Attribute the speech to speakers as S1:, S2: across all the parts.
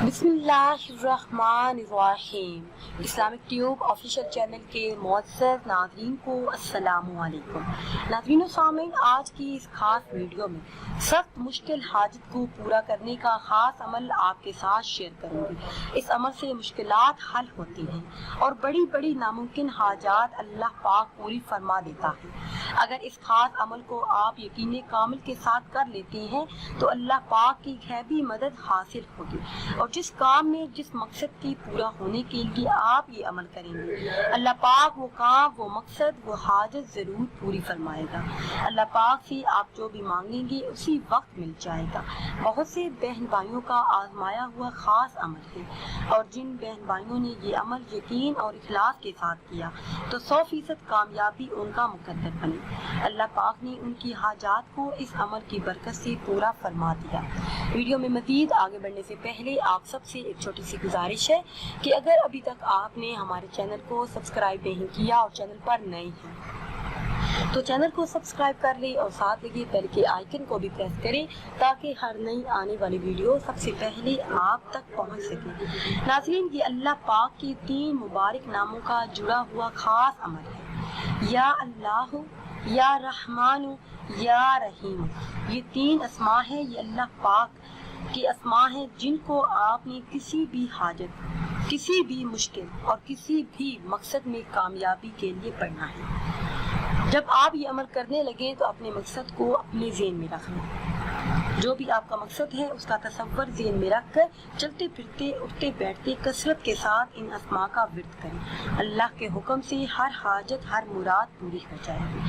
S1: बिस्मिल्लाहिर्रहमानिर्रहीम। Islamic tube official channel के मुअज़्ज़ज़ नाज़रीन को अस्सलामु अलैकुम। नाज़रीन व सामीन, आज की इस खास वीडियो में सख्त मुश्किल हाजत को पूरा करने का खास अमल आपके साथ शेयर करूंगी। इस अमल से मुश्किलात हल होती हैं और बड़ी बड़ी नामुमकिन हाजात अल्लाह पाक पूरी फरमा देता है। अगर इस खास अमल को आप यकीन कामिल के साथ कर लेते हैं तो अल्लाह पाक की गैबी मदद हासिल होगी और जिस काम में जिस मकसद की पूरा होने के लिए आप ये अमल करेंगे, अल्लाह पाक वो काम, वो मकसद, वो हाजत जरूर पूरी फरमाएगा। अल्लाह पाक से आप जो भी मांगेंगे उसी वक्त मिल जाएगा। बहुत से बहन भाइयों का आजमाया हुआ खास अमल है और जिन बहन भाइयों ने ये अमल यकीन और इखलास के साथ किया तो 100% कामयाबी उनका मुकद्दर बनी। अल्लाह पाक ने उनकी हाजात को इस अमल की बरकत से पूरा फरमा दिया। वीडियो में मजीद आगे बढ़ने से पहले आप सबसे एक छोटी सी गुजारिश है कि अगर अभी तक आपने हमारे चैनल को सब्सक्राइब नहीं किया और चैनल पर नए हैं तो चैनल को सब्सक्राइब कर लें और साथ लगे बेल के आइकन को भी प्रेस करें ताकि हर नई आने वाली वीडियो सबसे पहले आप तक पहुंच सके। नाज़रीन, ये अल्लाह पाक के 3 मुबारक नामों का जुड़ा हुआ खास अमल है। या अल्लाह, या रहमान, या रहीम। ये 3 अस्मा है, ये अल्लाह पाक के अस्मा हैं जिनको आपने किसी भी हाजत, किसी भी मुश्किल और किसी भी मकसद में कामयाबी के लिए पढ़ना है। जब आप ये अमल करने लगे तो अपने मकसद को अपने ज़हन में रखना। जो भी आपका मकसद है उसका तसव्वुर ज़हन में रख कर चलते फिरते, उठते बैठते कसरत के साथ इन अस्मा का विर्द करें। अल्लाह के हुक्म से हर हाजत, हर मुराद पूरी हो जाएगी।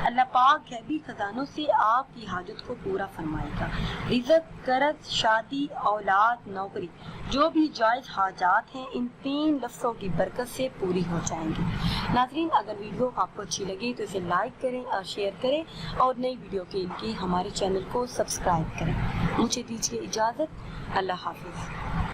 S1: अल्लाह पाक गैबी खजानों से आपकी हाजत को पूरा फरमाएगा। रिज़्क़, कर्ज, शादी, औलाद, नौकरी, जो भी जायज़ हाजात हैं इन 3 लफ्ज़ों की बरकत से पूरी हो जाएंगी। नाज़रीन, अगर वीडियो आपको अच्छी लगे तो इसे लाइक करें और शेयर करें और नई वीडियो के लिए हमारे चैनल को सब्सक्राइब करें। मुझे दीजिए इजाज़त। अल्लाह हाफ़िज़।